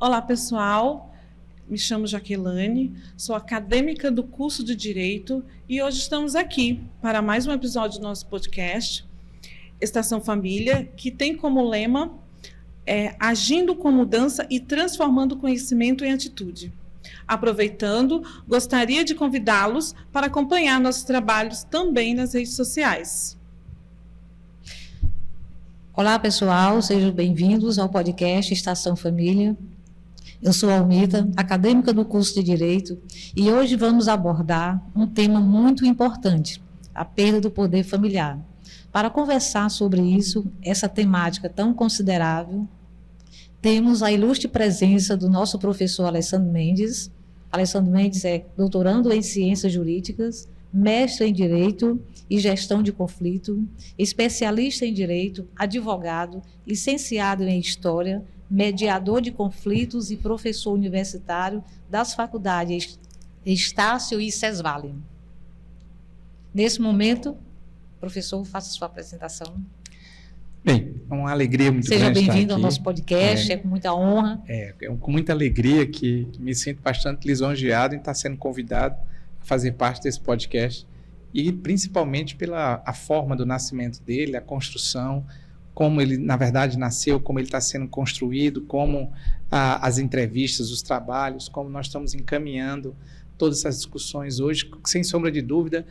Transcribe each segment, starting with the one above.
Olá, pessoal. Me chamo Jaqueline, sou acadêmica do curso de Direito e hoje estamos aqui para mais um episódio do nosso podcast, Estação Família, que tem como lema Agindo com Mudança e Transformando Conhecimento em Atitude. Aproveitando, gostaria de convidá-los para acompanhar nossos trabalhos também nas redes sociais. Olá, pessoal, sejam bem-vindos ao podcast Estação Família. Eu sou Almida, acadêmica do curso de Direito, e hoje vamos abordar um tema muito importante, a perda do poder familiar. Para conversar sobre isso, essa temática tão considerável, temos a ilustre presença do nosso professor Alessandro Mendes. Alessandro Mendes é doutorando em Ciências Jurídicas, mestre em Direito e Gestão de Conflito, especialista em Direito, advogado, licenciado em História, mediador de conflitos e professor universitário das faculdades Estácio e Cesvale. Nesse momento, professor, faça sua apresentação. Bem, é uma alegria muito grande estar aqui. Seja bem-vindo ao nosso podcast, é com muita honra. Com muita alegria que me sinto bastante lisonjeado em estar sendo convidado a fazer parte desse podcast e principalmente pela a forma do nascimento dele, a construção, como ele, na verdade, nasceu, como ele está sendo construído, como as entrevistas, os trabalhos, como nós estamos encaminhando todas essas discussões hoje. Sem sombra de dúvida,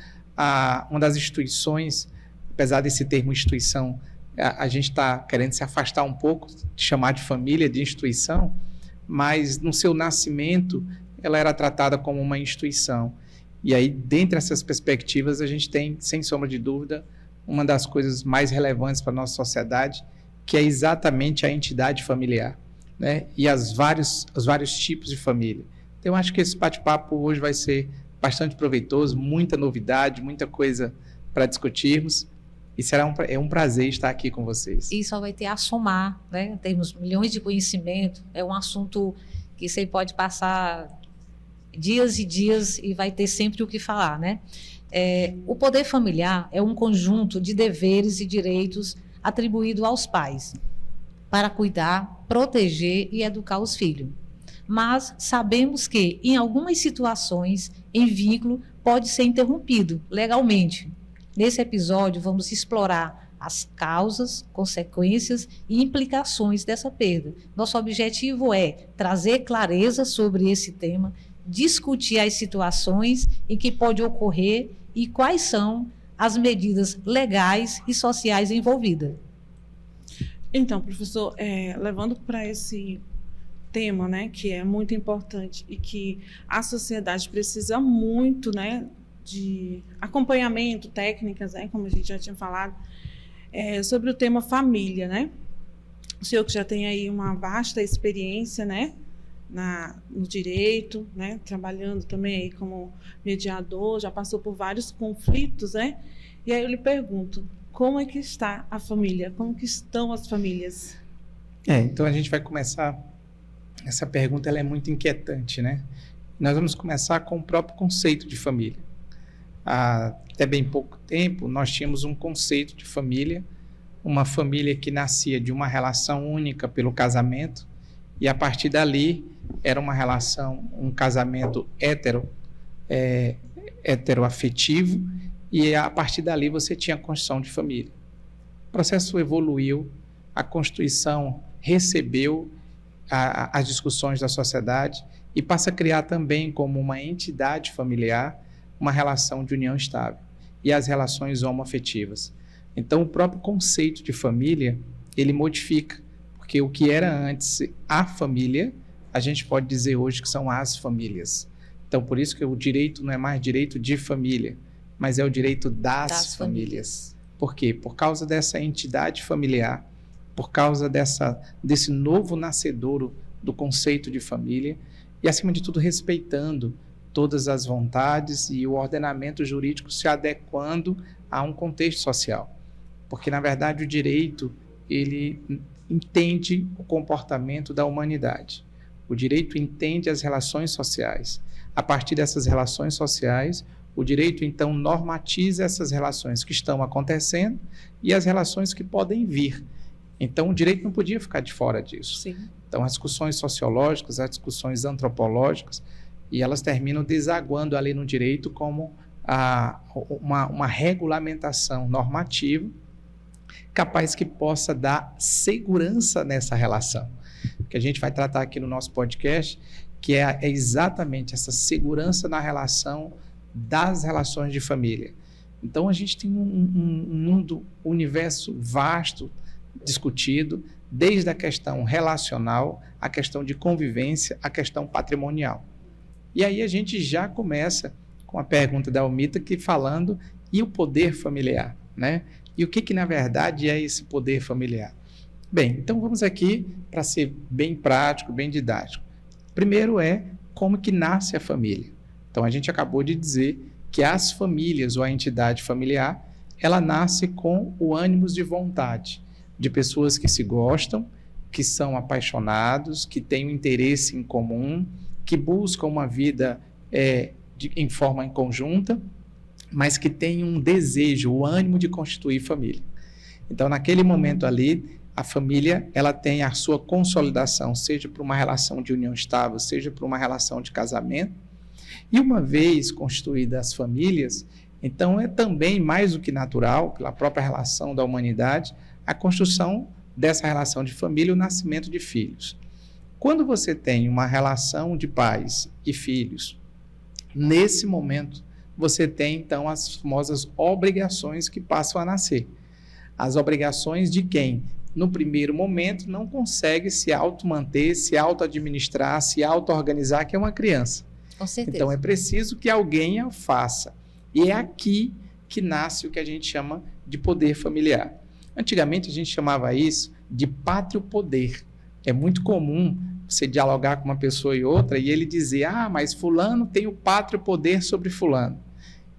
uma das instituições, apesar desse termo instituição, a gente está querendo se afastar um pouco, de chamar de família, de instituição, mas no seu nascimento, ela era tratada como uma instituição. E aí, dentre essas perspectivas, a gente tem, sem sombra de dúvida, uma das coisas mais relevantes para a nossa sociedade, que é exatamente a entidade familiar, né? E os vários tipos de família. Então, eu acho que esse bate-papo hoje vai ser bastante proveitoso, muita novidade, muita coisa para discutirmos, e será um prazer estar aqui com vocês. E só vai ter a somar, né? Temos milhões de conhecimento, é um assunto que você pode passar dias e dias e vai ter sempre o que falar, né? O poder familiar é um conjunto de deveres e direitos atribuído aos pais para cuidar, proteger e educar os filhos. Mas sabemos que, em algumas situações, em vínculo pode ser interrompido legalmente. Nesse episódio, vamos explorar as causas, consequências e implicações dessa perda. Nosso objetivo é trazer clareza sobre esse tema, discutir as situações em que pode ocorrer e quais são as medidas legais e sociais envolvidas. Então, professor, levando para esse tema, né, que é muito importante e que a sociedade precisa muito, né, de acompanhamento, técnicas, né, como a gente já tinha falado, sobre o tema família, né? O senhor que já tem aí uma vasta experiência, né, no direito, né, trabalhando também aí como mediador, já passou por vários conflitos, né? E aí eu lhe pergunto, como é que está a família? Como que estão as famílias? Então a gente vai começar, essa pergunta ela é muito inquietante, né? Nós vamos começar com o próprio conceito de família. Há até bem pouco tempo, nós tínhamos um conceito de família, uma família que nascia de uma relação única pelo casamento, e a partir dali era uma relação, um casamento heteroafetivo, e a partir dali você tinha a construção de família. O processo evoluiu, a Constituição recebeu as discussões da sociedade e passa a criar também como uma entidade familiar uma relação de união estável e as relações homoafetivas. Então, o próprio conceito de família, ele modifica, porque o que era antes a família, a gente pode dizer hoje que são as famílias. Então, por isso que o direito não é mais direito de família, mas é o direito das famílias. Por quê? Por causa dessa entidade familiar, por causa desse novo nascedouro do conceito de família e, acima de tudo, respeitando todas as vontades e o ordenamento jurídico se adequando a um contexto social. Porque, na verdade, o direito, ele entende o comportamento da humanidade. O direito entende as relações sociais. A partir dessas relações sociais, o direito, então, normatiza essas relações que estão acontecendo e as relações que podem vir Então, o direito não podia ficar de fora disso. Sim. Então, as discussões sociológicas, as discussões antropológicas, e elas terminam desaguando ali no direito como uma regulamentação normativa capaz que possa dar segurança nessa relação. O que a gente vai tratar aqui no nosso podcast, que é exatamente essa segurança na relação das relações de família. Então, a gente tem um universo vasto discutido, desde a questão relacional, a questão de convivência, a questão patrimonial. E aí a gente já começa com a pergunta da Almita, que falando, e o poder familiar, né? E o que na verdade é esse poder familiar? Bem, então vamos aqui para ser bem prático, bem didático. Primeiro é como que nasce a família. Então a gente acabou de dizer que as famílias ou a entidade familiar, ela nasce com o ânimos de vontade, de pessoas que se gostam, que são apaixonados, que têm um interesse em comum, que buscam uma vida em forma conjunta, mas que têm um desejo, o ânimo de constituir família. Então, naquele momento ali, a família ela tem a sua consolidação, seja por uma relação de união estável, seja por uma relação de casamento. E uma vez constituídas as famílias, então é também mais do que natural, pela própria relação da humanidade, a construção dessa relação de família e o nascimento de filhos. Quando você tem uma relação de pais e filhos, nesse momento, você tem, então, as famosas obrigações que passam a nascer. As obrigações de quem, no primeiro momento, não consegue se auto-manter, se auto-administrar, se auto-organizar, que é uma criança. Com certeza. Então, é preciso que alguém a faça. E é aqui que nasce o que a gente chama de poder familiar. Antigamente, a gente chamava isso de pátrio poder. É muito comum você dialogar com uma pessoa e outra e ele dizer, mas fulano tem o pátrio poder sobre fulano.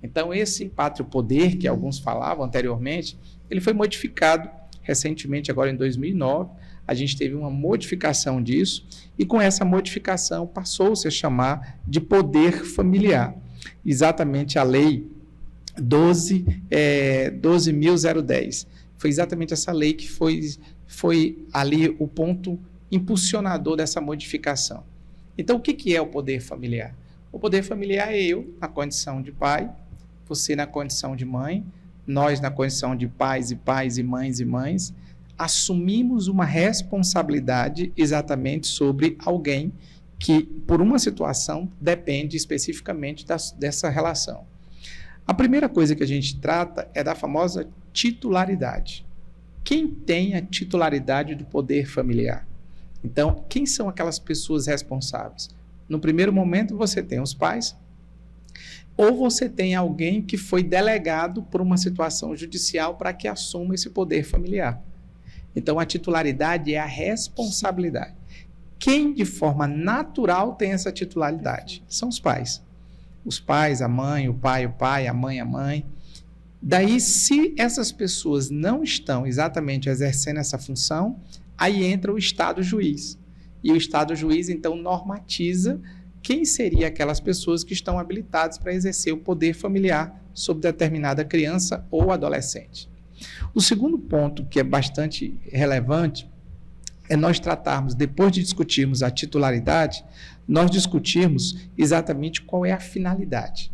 Então, esse pátrio poder, que alguns falavam anteriormente, ele foi modificado recentemente, agora em 2009, a gente teve uma modificação disso e com essa modificação passou-se a chamar de poder familiar. Exatamente a lei 12.010. Foi exatamente essa lei que foi ali o ponto impulsionador dessa modificação. Então, o que é o poder familiar? O poder familiar é eu, na condição de pai, você na condição de mãe, nós na condição de pais e mães, assumimos uma responsabilidade exatamente sobre alguém que, por uma situação, depende especificamente dessa relação. A primeira coisa que a gente trata é da famosa titularidade. Quem tem a titularidade do poder familiar? Então, quem são aquelas pessoas responsáveis? No primeiro momento, você tem os pais, ou você tem alguém que foi delegado por uma situação judicial para que assuma esse poder familiar. Então, a titularidade é a responsabilidade. Quem, de forma natural, tem essa titularidade? São os pais. Os pais, a mãe, o pai, a mãe, a mãe. Daí, se essas pessoas não estão exatamente exercendo essa função, aí entra o Estado juiz. E o Estado juiz, então, normatiza quem seriam aquelas pessoas que estão habilitadas para exercer o poder familiar sobre determinada criança ou adolescente. O segundo ponto, que é bastante relevante, é nós tratarmos, depois de discutirmos a titularidade, nós discutirmos exatamente qual é a finalidade.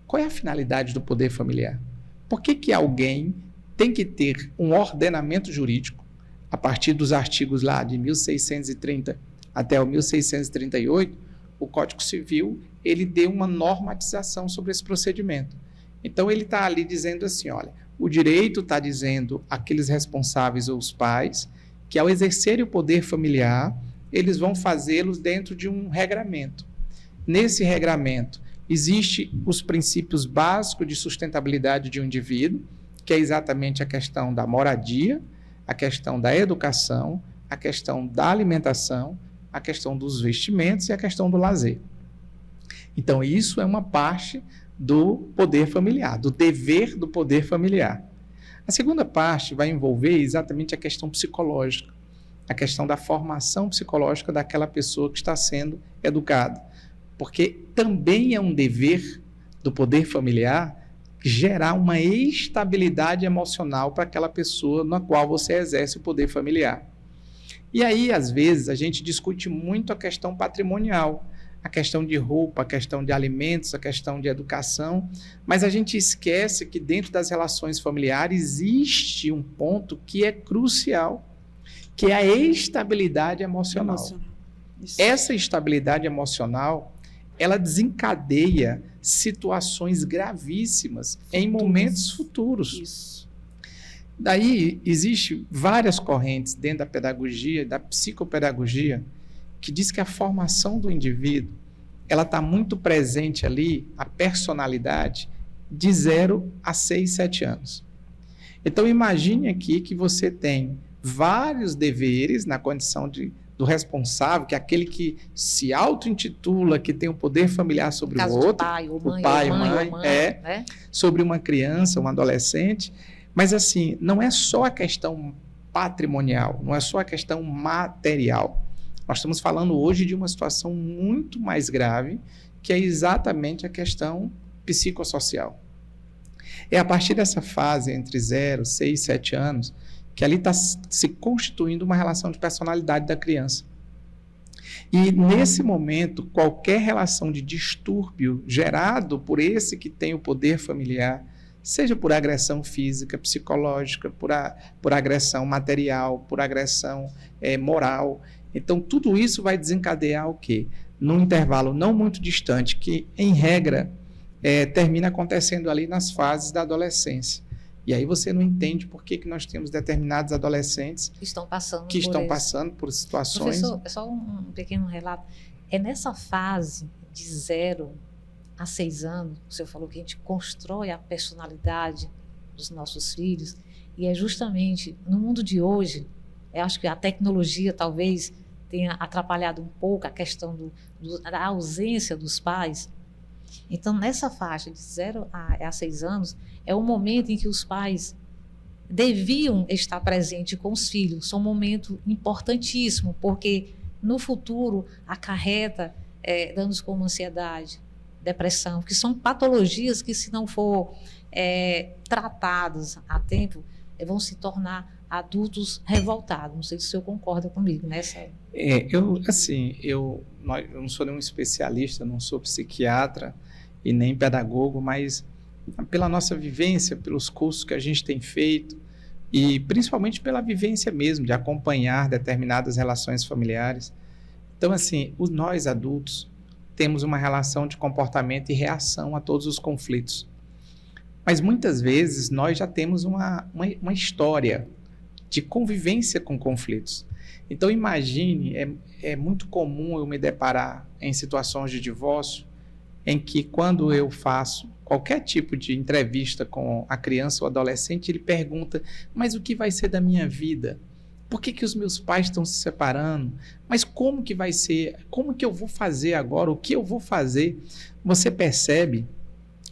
Qual é a finalidade do poder familiar? Por que alguém tem que ter um ordenamento jurídico, a partir dos artigos lá de 1630 até o 1638, o Código Civil, ele deu uma normatização sobre esse procedimento. Então, ele está ali dizendo assim, olha, o direito está dizendo àqueles responsáveis ou os pais que, ao exercerem o poder familiar, eles vão fazê-los dentro de um regramento. Nesse regramento, existem os princípios básicos de sustentabilidade de um indivíduo, que é exatamente a questão da moradia, a questão da educação, a questão da alimentação, a questão dos vestimentos e a questão do lazer. Então, isso é uma parte do poder familiar, do dever do poder familiar. A segunda parte vai envolver exatamente a questão psicológica, a questão da formação psicológica daquela pessoa que está sendo educada. Porque também é um dever do poder familiar gerar uma estabilidade emocional para aquela pessoa na qual você exerce o poder familiar. E aí, às vezes, a gente discute muito a questão patrimonial, a questão de roupa, a questão de alimentos, a questão de educação, mas a gente esquece que dentro das relações familiares existe um ponto que é crucial, que é a estabilidade emocional. Essa estabilidade emocional, ela desencadeia situações gravíssimas em momentos futuros. Isso. Daí, existem várias correntes dentro da pedagogia, da psicopedagogia, que diz que a formação do indivíduo, ela está muito presente ali, a personalidade, de 0 a 6, 7 anos. Então, imagine aqui que você tem vários deveres na condição do responsável, que é aquele que se auto-intitula, que tem o poder familiar sobre o outro, pai, ou mãe, o pai, ou mãe, né? sobre uma criança, um adolescente, mas assim, não é só a questão patrimonial, não é só a questão material. Nós estamos falando hoje de uma situação muito mais grave, que é exatamente a questão psicossocial. É a partir dessa fase, entre 0, 6, 7 anos, que ali está se constituindo uma relação de personalidade da criança. E nesse momento, qualquer relação de distúrbio gerado por esse que tem o poder familiar, seja por agressão física, psicológica, por agressão material, por agressão moral. Então, tudo isso vai desencadear o quê? Num intervalo não muito distante, que, em regra, termina acontecendo ali nas fases da adolescência. E aí você não entende por que nós temos determinados adolescentes que estão passando por situações... Professor, é só um pequeno relato. É nessa fase de 0 a 6 anos, o senhor falou que a gente constrói a personalidade dos nossos filhos, e é justamente no mundo de hoje, eu acho que a tecnologia talvez tenha atrapalhado um pouco a questão da ausência dos pais. Então, nessa faixa de 0 a 6 anos, é o momento em que os pais deviam estar presentes com os filhos. É um momento importantíssimo, porque no futuro acarreta danos como ansiedade, depressão, que são patologias que, se não for tratadas a tempo, vão se tornar adultos revoltados. Não sei se o senhor concorda comigo nessa... Eu não sou nenhum especialista, não sou psiquiatra e nem pedagogo, mas pela nossa vivência, pelos cursos que a gente tem feito e principalmente pela vivência mesmo, de acompanhar determinadas relações familiares. Então, assim, nós adultos temos uma relação de comportamento e reação a todos os conflitos. Mas muitas vezes nós já temos uma história de convivência com conflitos. Então, imagine, é muito comum eu me deparar em situações de divórcio, em que quando eu faço qualquer tipo de entrevista com a criança ou adolescente, ele pergunta, mas o que vai ser da minha vida? Por que os meus pais estão se separando? Mas como que vai ser? Como que eu vou fazer agora? O que eu vou fazer? Você percebe,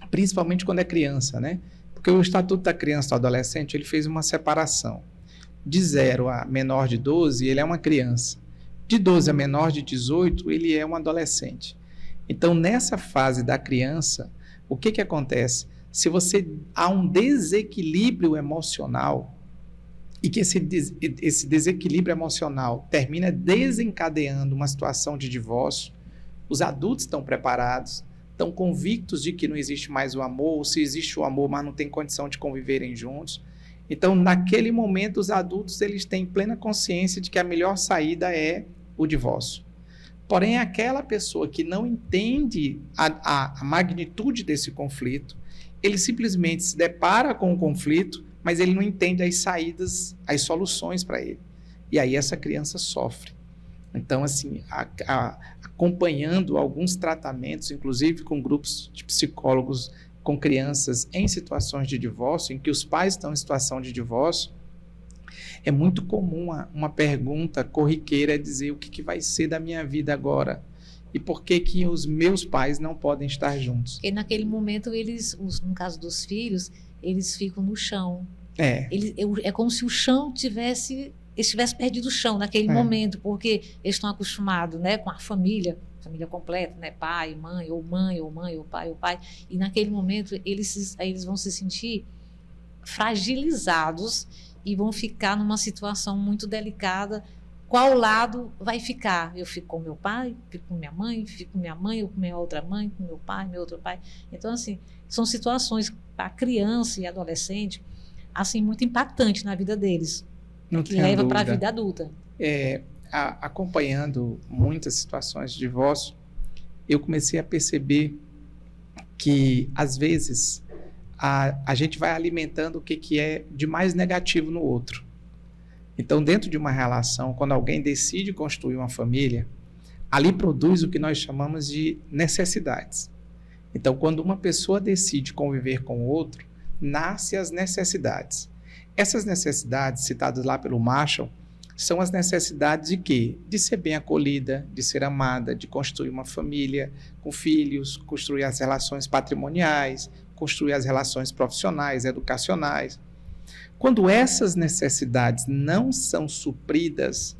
principalmente quando é criança, né? Porque o Estatuto da Criança e do Adolescente, ele fez uma separação. De 0 a menor de 12, ele é uma criança. De 12 a menor de 18, ele é um adolescente. Então, nessa fase da criança, o que acontece? Se há um desequilíbrio emocional, e que esse desequilíbrio emocional termina desencadeando uma situação de divórcio, os adultos estão preparados, estão convictos de que não existe mais o amor, ou se existe o amor, mas não tem condição de conviverem juntos. Então, naquele momento, os adultos eles têm plena consciência de que a melhor saída é o divórcio. Porém, aquela pessoa que não entende a magnitude desse conflito, ele simplesmente se depara com o conflito, mas ele não entende as saídas, as soluções para ele. E aí essa criança sofre. Então, assim, acompanhando alguns tratamentos, inclusive com grupos de psicólogos com crianças em situações de divórcio, em que os pais estão em situação de divórcio, é muito comum uma pergunta corriqueira dizer o que vai ser da minha vida agora e por que os meus pais não podem estar juntos. E naquele momento, no caso dos filhos, eles ficam no chão. É como se o chão estivesse perdido o chão naquele momento, porque eles estão acostumados, né, com a família, família completa, né? Pai, mãe, ou mãe, ou mãe, ou pai, ou pai. E naquele momento eles vão se sentir fragilizados e vão ficar numa situação muito delicada. Qual lado vai ficar? Eu fico com meu pai, fico com minha mãe, fico com minha mãe, ou com minha outra mãe, com meu pai, meu outro pai. Então, assim, são situações para criança e adolescente, assim, muito impactantes na vida deles, Não que tenha leva para a dúvida. vida adulta. Acompanhando muitas situações de divórcio, eu comecei a perceber que, às vezes, a gente vai alimentando o que é de mais negativo no outro. Então, dentro de uma relação, quando alguém decide construir uma família, ali produz o que nós chamamos de necessidades. Então, quando uma pessoa decide conviver com o outro, nascem as necessidades. Essas necessidades, citadas lá pelo Marshall, são as necessidades de quê? De ser bem acolhida, de ser amada, de construir uma família com filhos, construir as relações patrimoniais, construir as relações profissionais, educacionais. Quando essas necessidades não são supridas,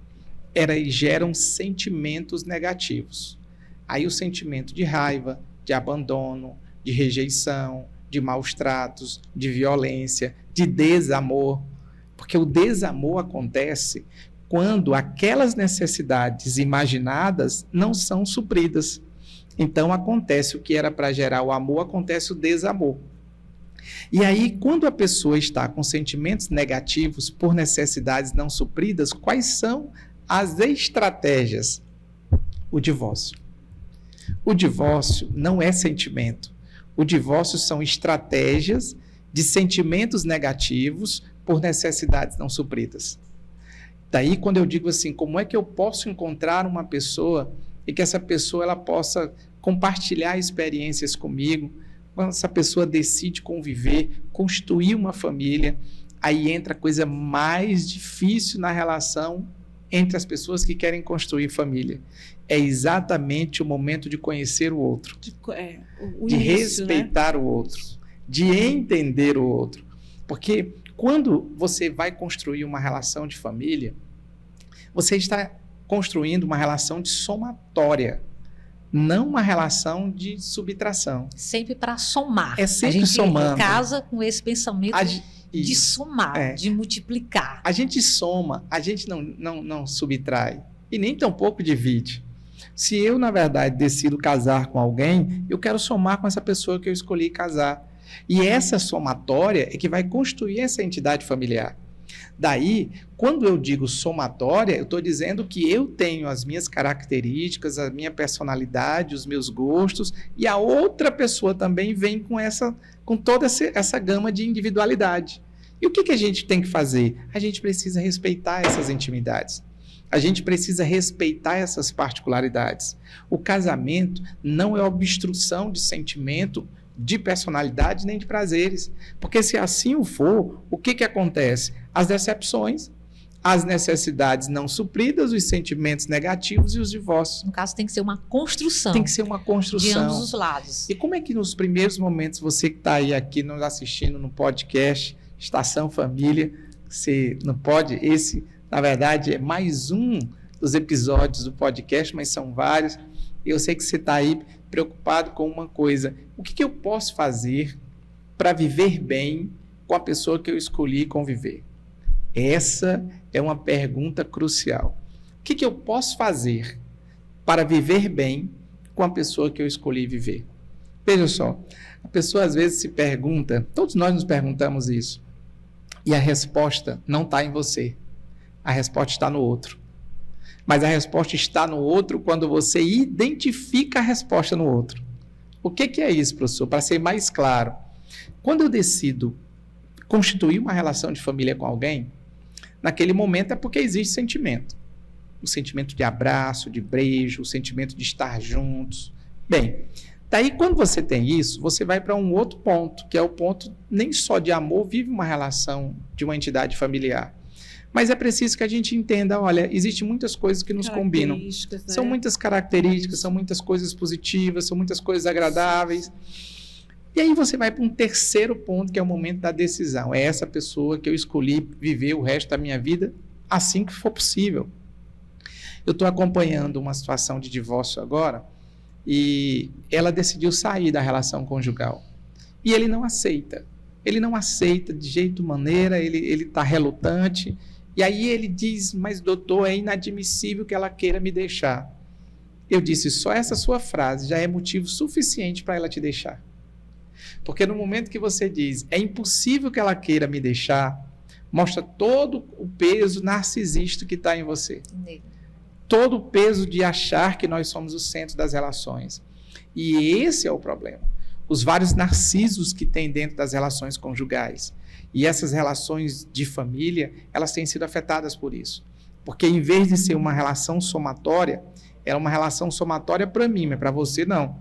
elas geram sentimentos negativos. Aí o sentimento de raiva, de abandono, de rejeição, de maus tratos, de violência, de desamor. Porque o desamor acontece quando aquelas necessidades imaginadas não são supridas. Então acontece o que era para gerar o amor, acontece o desamor. E aí, quando a pessoa está com sentimentos negativos por necessidades não supridas, quais são as estratégias? O divórcio. O divórcio não é sentimento. O divórcio são estratégias de sentimentos negativos por necessidades não supridas. Daí, quando eu digo assim, como é que eu posso encontrar uma pessoa e que essa pessoa ela possa compartilhar experiências comigo? Quando essa pessoa decide conviver, construir uma família, aí entra a coisa mais difícil na relação entre as pessoas que querem construir família. É exatamente o momento de conhecer o outro, de início, respeitar, né, o outro, de entender o outro. Porque quando você vai construir uma relação de família, você está construindo uma relação de somatória, não uma relação de subtração. Sempre para somar. É sempre a gente somando. Casa com esse pensamento de somar, de multiplicar. A gente soma, a gente não subtrai e nem tampouco divide. Se eu, na verdade, decido casar com alguém, eu quero somar com essa pessoa que eu escolhi casar. E essa somatória é que vai construir essa entidade familiar. Daí, quando eu digo somatória, eu estou dizendo que eu tenho as minhas características, a minha personalidade, os meus gostos, e a outra pessoa também vem com toda essa gama de individualidade. E o que a gente tem que fazer? A gente precisa respeitar essas intimidades. A gente precisa respeitar essas particularidades. O casamento não é obstrução de sentimento, de personalidade, nem de prazeres. Porque se assim o for, o que acontece? As decepções, as necessidades não supridas, os sentimentos negativos e os divórcios. No caso, tem que ser uma construção. Tem que ser uma construção. De ambos os lados. E como é que nos primeiros momentos, você que está aí aqui nos assistindo no podcast Estação Família, você não pode, esse, na verdade, é mais um dos episódios do podcast, mas são vários. Eu sei que você está aí preocupado com uma coisa. O que eu posso fazer para viver bem com a pessoa que eu escolhi conviver? Essa é uma pergunta crucial. O que eu posso fazer para viver bem com a pessoa que eu escolhi viver? Veja só, a pessoa às vezes se pergunta, todos nós nos perguntamos isso, e a resposta não está em você, a resposta está no outro. Mas a resposta está no outro quando você identifica a resposta no outro. O que é isso, professor? Para ser mais claro, quando eu decido constituir uma relação de família com alguém, naquele momento é porque existe sentimento. O sentimento de abraço, de beijo, o sentimento de estar juntos. Bem, daí quando você tem isso, você vai para um outro ponto, que é o ponto nem só de amor vive uma relação de uma entidade familiar. Mas é preciso que a gente entenda, olha, existem muitas coisas que nos combinam. Né? São muitas características, são muitas coisas positivas, são muitas coisas agradáveis. E aí você vai para um terceiro ponto, que é o momento da decisão. É essa pessoa que eu escolhi viver o resto da minha vida assim que for possível. Eu estou acompanhando uma situação de divórcio agora e ela decidiu sair da relação conjugal. E ele não aceita. Ele não aceita de jeito maneira, ele está relutante. E aí ele diz, mas doutor, é inadmissível que ela queira me deixar. Eu disse, só essa sua frase já é motivo suficiente para ela te deixar. Porque no momento que você diz, é impossível que ela queira me deixar, mostra todo o peso narcisista que está em você. Todo o peso de achar que nós somos o centro das relações. E esse é o problema. Os vários narcisos que tem dentro das relações conjugais. E essas relações de família, elas têm sido afetadas por isso. Porque em vez de ser uma relação somatória, é uma relação somatória para mim, mas para você não.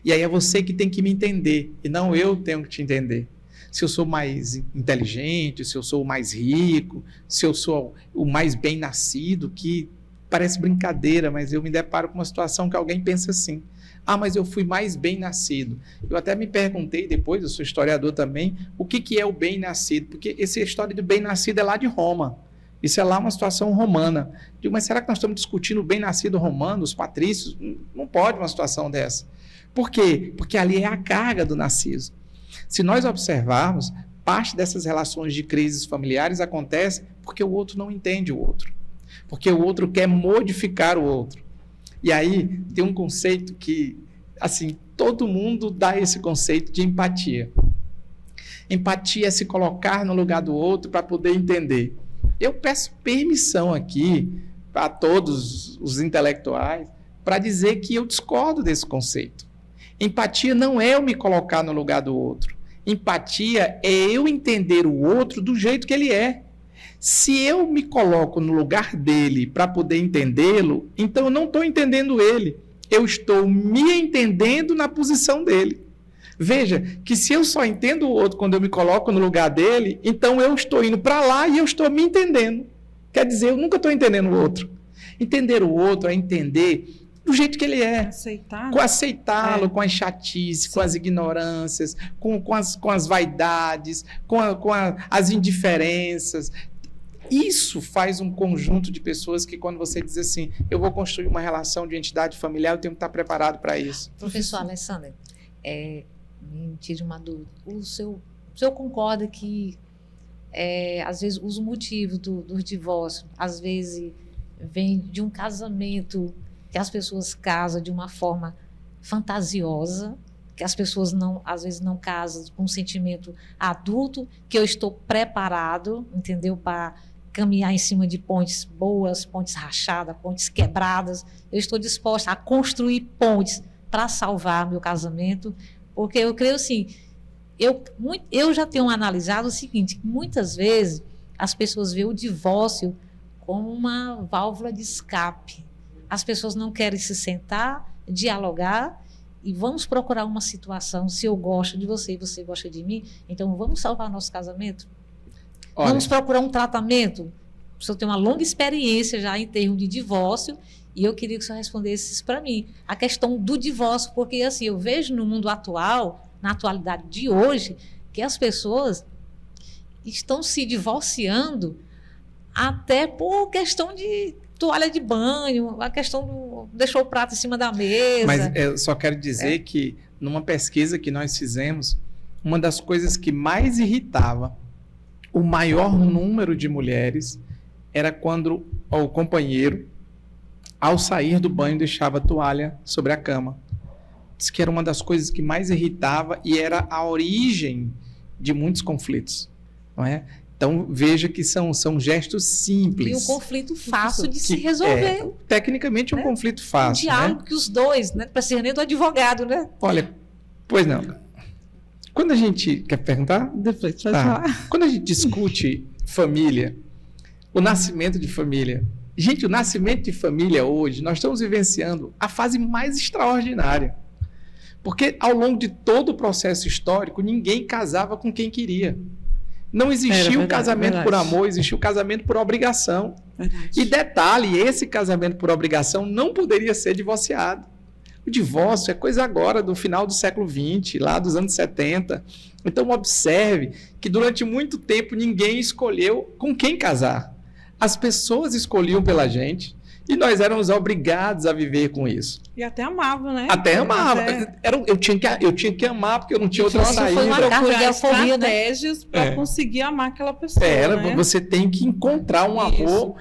E aí é você que tem que me entender, e não eu tenho que te entender. Se eu sou mais inteligente, se eu sou o mais rico, se eu sou o mais bem nascido, que parece brincadeira, mas eu me deparo com uma situação que alguém pensa assim. Ah, mas eu fui mais bem nascido. Eu até me perguntei depois, eu sou historiador também, o que é o bem nascido? Porque essa história do bem nascido é lá de Roma. Isso é lá uma situação romana. Digo, mas será que nós estamos discutindo o bem nascido romano, os patrícios? Não pode uma situação dessa. Por quê? Porque ali é a carga do narciso. Se nós observarmos, parte dessas relações de crises familiares acontece porque o outro não entende o outro. Porque o outro quer modificar o outro. E aí tem um conceito que, assim, todo mundo dá esse conceito de empatia. Empatia é se colocar no lugar do outro para poder entender. Eu peço permissão aqui para todos os intelectuais para dizer que eu discordo desse conceito. Empatia não é eu me colocar no lugar do outro. Empatia é eu entender o outro do jeito que ele é. Se eu me coloco no lugar dele para poder entendê-lo, então eu não estou entendendo ele. Eu estou me entendendo na posição dele. Veja que se eu só entendo o outro quando eu me coloco no lugar dele, então eu estou indo para lá e eu estou me entendendo. Quer dizer, eu nunca estou entendendo o outro. Entender o outro é entender do jeito que ele é. Aceitá-lo, com as chatices, com as ignorâncias, com as vaidades, com as indiferenças. Isso faz um conjunto de pessoas que, quando você diz assim, eu vou construir uma relação de entidade familiar, eu tenho que estar preparado para isso. Professor Alessandra, me tire uma dúvida. O senhor concorda que, às vezes, os motivos do divórcio, às vezes, vem de um casamento que as pessoas casam de uma forma fantasiosa, que as pessoas às vezes não casam com um sentimento adulto, que eu estou preparado, entendeu, para caminhar em cima de pontes boas, pontes rachadas, pontes quebradas. Eu estou disposta a construir pontes para salvar meu casamento, porque eu creio assim, eu já tenho analisado o seguinte, que muitas vezes as pessoas veem o divórcio como uma válvula de escape. As pessoas não querem se sentar, dialogar e vamos procurar uma situação. Se eu gosto de você e você gosta de mim, então vamos salvar nosso casamento? Olha, vamos procurar um tratamento? O senhor tem uma longa experiência já em termos de divórcio e eu queria que o senhor respondesse isso para mim. A questão do divórcio, porque assim, eu vejo no mundo atual, na atualidade de hoje, que as pessoas estão se divorciando até por questão de toalha de banho, a questão do deixou o prato em cima da mesa. Mas eu só quero dizer que, numa pesquisa que nós fizemos, uma das coisas que mais irritava o maior número de mulheres era quando o companheiro, ao sair do banho, deixava a toalha sobre a cama. Diz que era uma das coisas que mais irritava e era a origem de muitos conflitos, não é? Então, veja que são gestos simples. E um conflito fácil de se resolver. Tecnicamente, um conflito fácil. Um diálogo que os dois, né? Não precisa nem do advogado, né? Olha, pois não. Quando a gente... Quer perguntar? Depois, pode falar. Quando a gente discute família, o nascimento de família... Gente, o nascimento de família hoje, nós estamos vivenciando a fase mais extraordinária. Porque, ao longo de todo o processo histórico, ninguém casava com quem queria. Não existia o casamento por amor, existia o casamento por obrigação. Verdade. E detalhe, esse casamento por obrigação não poderia ser divorciado. O divórcio é coisa agora do final do século XX, lá dos anos 70. Então observe que durante muito tempo ninguém escolheu com quem casar. As pessoas escolhiam pela gente E nós éramos obrigados a viver com isso. E até amava, né? Até amava. Até... Eu tinha que amar, porque eu não tinha outra Divórcio saída. foi uma carta de alforria, né? estratégias para conseguir amar aquela pessoa. Né? Você tem que encontrar um amor.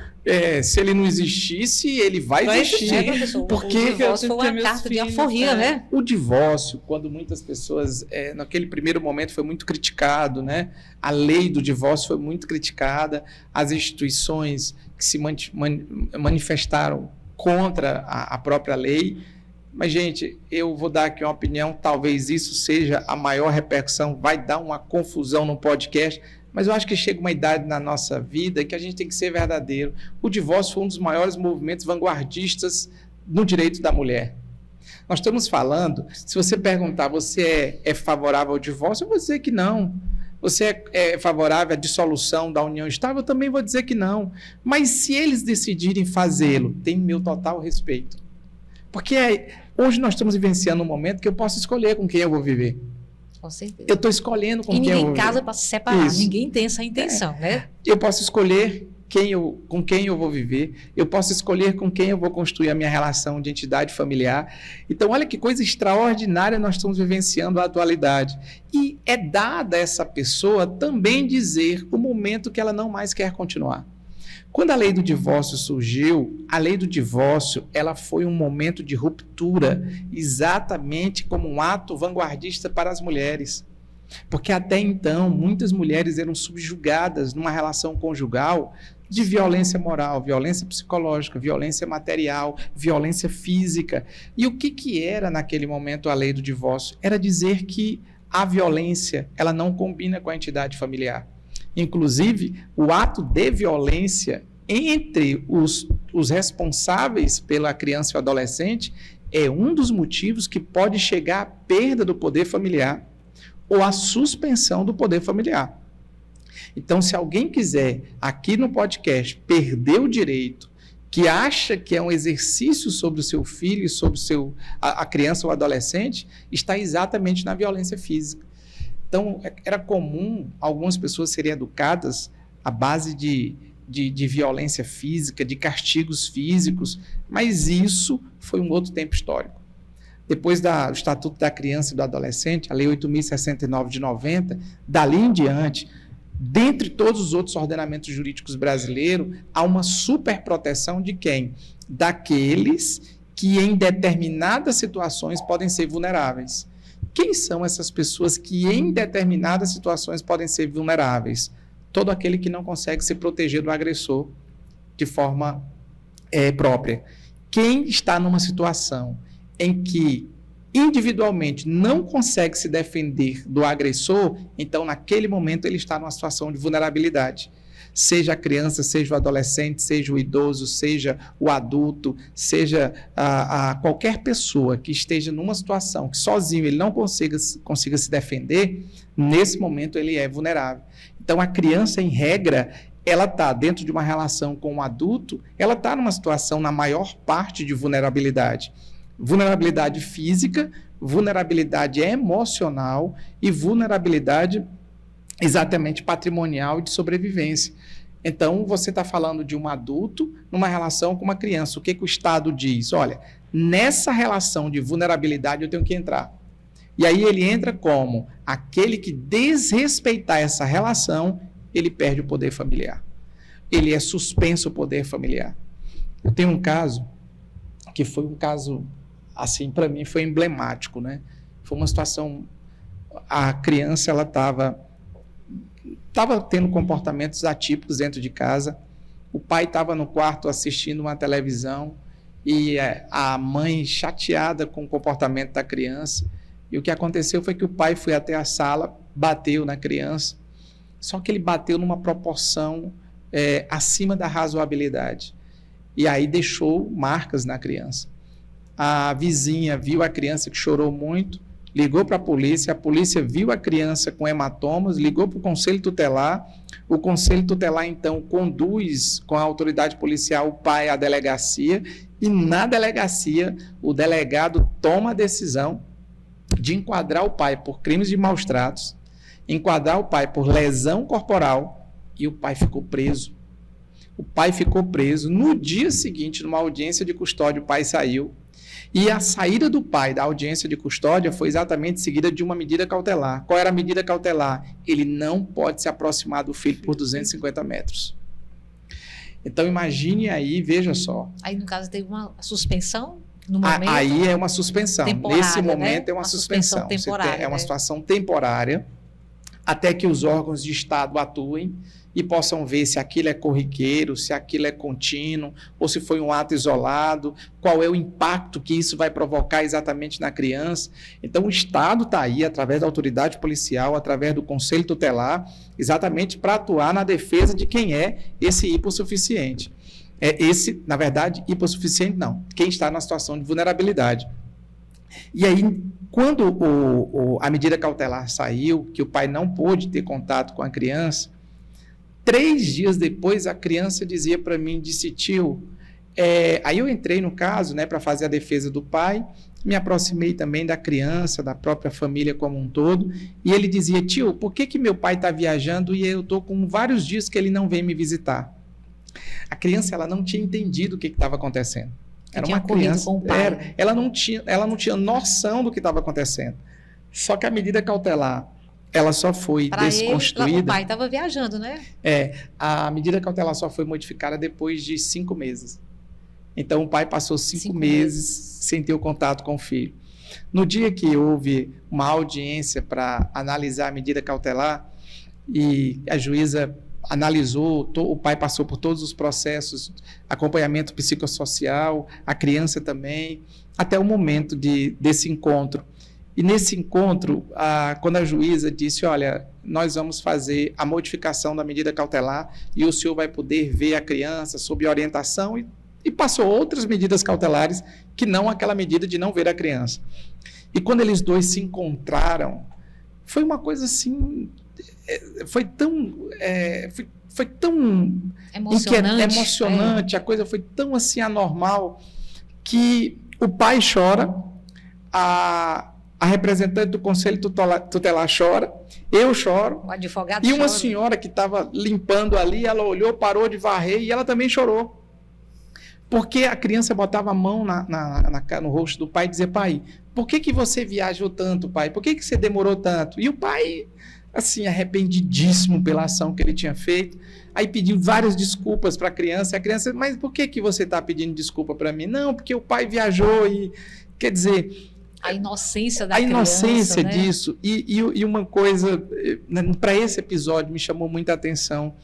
Se ele não existisse, ele vai existir. Porque o divórcio foi uma carta de alforria, né? O divórcio, quando muitas pessoas, naquele primeiro momento, foi muito criticado, né? A lei do divórcio foi muito criticada, as instituições que se manifestaram contra a própria lei. Mas, gente, eu vou dar aqui uma opinião, talvez isso seja a maior repercussão, vai dar uma confusão no podcast, mas eu acho que chega uma idade na nossa vida que a gente tem que ser verdadeiro. O divórcio foi um dos maiores movimentos vanguardistas no direito da mulher. Nós estamos falando, se você perguntar, você é favorável ao divórcio? Eu vou dizer que não. Você é favorável à dissolução da união estável? Eu também vou dizer que não. Mas se eles decidirem fazê-lo, tem meu total respeito. Porque hoje nós estamos vivenciando um momento que eu posso escolher com quem eu vou viver. Com certeza. Eu estou escolhendo com quem eu vou viver. E ninguém casa para se separar. Isso. Ninguém tem essa intenção, né? Eu posso escolher com quem eu vou viver, eu posso escolher com quem eu vou construir a minha relação de entidade familiar. Então, olha que coisa extraordinária nós estamos vivenciando a atualidade. E é dada a essa pessoa também dizer o momento que ela não mais quer continuar. Quando a lei do divórcio surgiu, a lei do divórcio ela foi um momento de ruptura, exatamente como um ato vanguardista para as mulheres. Porque até então, muitas mulheres eram subjugadas numa relação conjugal de violência moral, violência psicológica, violência material, violência física. E o que era naquele momento a lei do divórcio? Era dizer que a violência ela não combina com a entidade familiar. Inclusive, o ato de violência entre os responsáveis pela criança e o adolescente é um dos motivos que pode chegar à perda do poder familiar ou à suspensão do poder familiar. Então, se alguém quiser, aqui no podcast, perder o direito, que acha que é um exercício sobre o seu filho e sobre a criança ou adolescente, está exatamente na violência física. Então, era comum algumas pessoas serem educadas à base de violência física, de castigos físicos, mas isso foi um outro tempo histórico. Depois do Estatuto da Criança e do Adolescente, a Lei 8.069 de 90, dali em diante, dentre todos os outros ordenamentos jurídicos brasileiros, há uma superproteção de quem? Daqueles que em determinadas situações podem ser vulneráveis. Quem são essas pessoas que em determinadas situações podem ser vulneráveis? Todo aquele que não consegue se proteger do agressor de forma própria. Quem está numa situação em que individualmente não consegue se defender do agressor, então naquele momento ele está numa situação de vulnerabilidade. Seja a criança, seja o adolescente, seja o idoso, seja o adulto, seja qualquer pessoa que esteja numa situação que sozinho ele não consiga se defender, nesse momento ele é vulnerável. Então a criança, em regra, ela está dentro de uma relação com o adulto, ela está numa situação, na maior parte, de vulnerabilidade. Vulnerabilidade física, vulnerabilidade emocional e vulnerabilidade exatamente patrimonial e de sobrevivência. Então, você está falando de um adulto numa relação com uma criança. O que o Estado diz? Olha, nessa relação de vulnerabilidade eu tenho que entrar. E aí ele entra como aquele que desrespeitar essa relação, ele perde o poder familiar. Ele é suspenso o poder familiar. Eu tenho um caso que foi um caso, assim, para mim foi emblemático, né? Foi uma situação, a criança, ela estava tendo comportamentos atípicos dentro de casa, o pai estava no quarto assistindo uma televisão e a mãe chateada com o comportamento da criança, e o que aconteceu foi que o pai foi até a sala, bateu na criança, só que ele bateu numa proporção acima da razoabilidade, e aí deixou marcas na criança. A vizinha viu a criança que chorou muito, ligou para a polícia viu a criança com hematomas, ligou para o Conselho Tutelar, o Conselho Tutelar, então, conduz com a autoridade policial o pai à delegacia, e na delegacia o delegado toma a decisão de enquadrar o pai por crimes de maus tratos, enquadrar o pai por lesão corporal, e o pai ficou preso. O pai ficou preso. No dia seguinte, numa audiência de custódia, o pai saiu. E a saída do pai da audiência de custódia foi exatamente seguida de uma medida cautelar. Qual era a medida cautelar? Ele não pode se aproximar do filho por 250 metros. Então, imagine aí, veja só. Aí, no caso, teve uma suspensão no momento? Aí é uma suspensão. Nesse momento, né? É uma suspensão. Temporária, É uma situação temporária, até que os órgãos de Estado atuem e possam ver se aquilo é corriqueiro, se aquilo é contínuo, ou se foi um ato isolado, qual é o impacto que isso vai provocar exatamente na criança. Então, o Estado está aí, através da autoridade policial, através do Conselho Tutelar, exatamente para atuar na defesa de quem é esse hipossuficiente. Na verdade, hipossuficiente não, quem está na situação de vulnerabilidade. E aí, quando a medida cautelar saiu, que o pai não pôde ter contato com a criança, 3 dias depois, a criança dizia para mim, disse, tio, aí eu entrei no caso, né, para fazer a defesa do pai, me aproximei também da criança, da própria família como um todo, e ele dizia, tio, por que meu pai está viajando e eu estou com vários dias que ele não vem me visitar? A criança, ela não tinha entendido o que estava acontecendo. Era uma criança, com o pai. Ela não tinha noção do que estava acontecendo. Só que a medida cautelar, ela só foi desconstruída. O pai estava viajando, né? A medida cautelar só foi modificada depois de 5 meses. Então, o pai passou 5 meses sem ter o contato com o filho. No dia que houve uma audiência para analisar a medida cautelar, e a juíza analisou, o pai passou por todos os processos, acompanhamento psicossocial, a criança também, até o momento desse encontro. E nesse encontro, quando a juíza disse, olha, nós vamos fazer a modificação da medida cautelar e o senhor vai poder ver a criança sob orientação, e passou outras medidas cautelares que não aquela medida de não ver a criança. E quando eles dois se encontraram, foi uma coisa assim, foi tão emocionante, a coisa foi tão assim anormal, que o pai chora, a representante do Conselho Tutelar chora, eu choro, o advogado e uma chora. senhora que estava limpando ali, ela olhou, parou de varrer e ela também chorou. Porque a criança botava a mão no rosto do pai e dizia, pai, por que você viajou tanto, pai? Por que você demorou tanto? E o pai, assim, arrependidíssimo pela ação que ele tinha feito, aí pediu várias desculpas para a criança, mas por que você está pedindo desculpa para mim? Não, porque o pai viajou e, quer dizer... A inocência da criança, A inocência né? disso. E uma coisa, para esse episódio, me chamou muita atenção,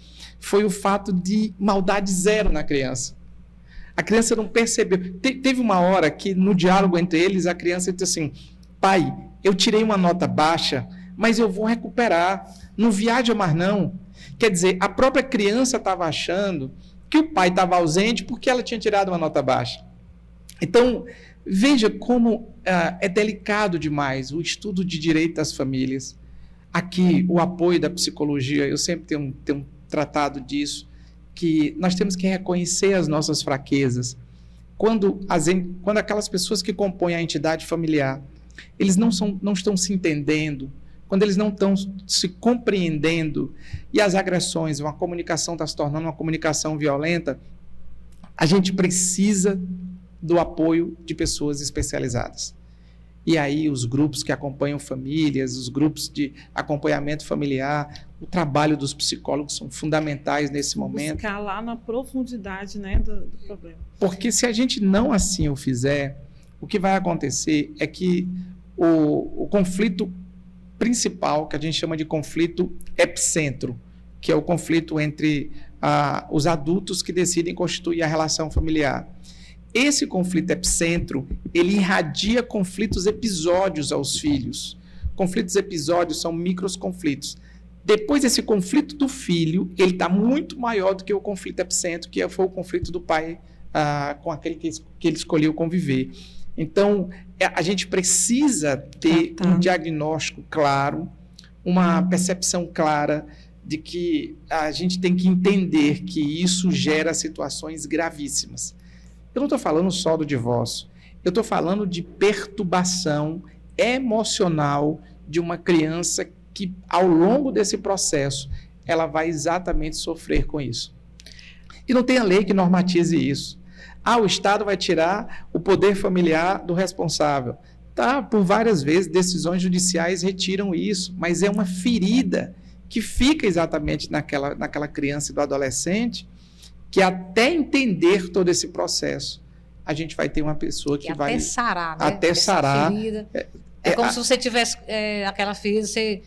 foi o fato de maldade zero na criança. A criança não percebeu. Teve uma hora que, no diálogo entre eles, a criança disse assim, pai, eu tirei uma nota baixa, mas eu vou recuperar. Não viaja mais não. Quer dizer, a própria criança estava achando que o pai estava ausente porque ela tinha tirado uma nota baixa. Então, veja como é delicado demais o estudo de direito das famílias. Aqui, o apoio da psicologia, eu sempre tenho tratado disso, que nós temos que reconhecer as nossas fraquezas. Quando aquelas pessoas que compõem a entidade familiar, eles não estão se entendendo, quando eles não estão se compreendendo, e as agressões, a comunicação está se tornando uma comunicação violenta, a gente precisa do apoio de pessoas especializadas. E aí os grupos que acompanham famílias, os grupos de acompanhamento familiar, o trabalho dos psicólogos são fundamentais nesse momento. Buscar lá na profundidade, né, do problema. Porque se a gente não assim o fizer, o que vai acontecer é que o conflito principal, que a gente chama de conflito epicentro, que é o conflito entre os adultos que decidem constituir a relação familiar. Esse conflito epicentro, ele irradia conflitos episódios aos filhos. Conflitos episódios são micros conflitos. Depois desse conflito do filho, ele está muito maior do que o conflito epicentro, que foi o conflito do pai com aquele que ele escolheu conviver. Então, a gente precisa ter um diagnóstico claro, uma percepção clara de que a gente tem que entender que isso gera situações gravíssimas. Eu não estou falando só do divórcio, eu estou falando de perturbação emocional de uma criança que, ao longo desse processo, ela vai exatamente sofrer com isso. E não tem a lei que normatize isso. O Estado vai tirar o poder familiar do responsável. Tá, por várias vezes, decisões judiciais retiram isso, mas é uma ferida que fica exatamente naquela criança e do adolescente, que até entender todo esse processo, a gente vai ter uma pessoa que vai... Até sarar, né? Até sarar. É como se você tivesse aquela ferida, você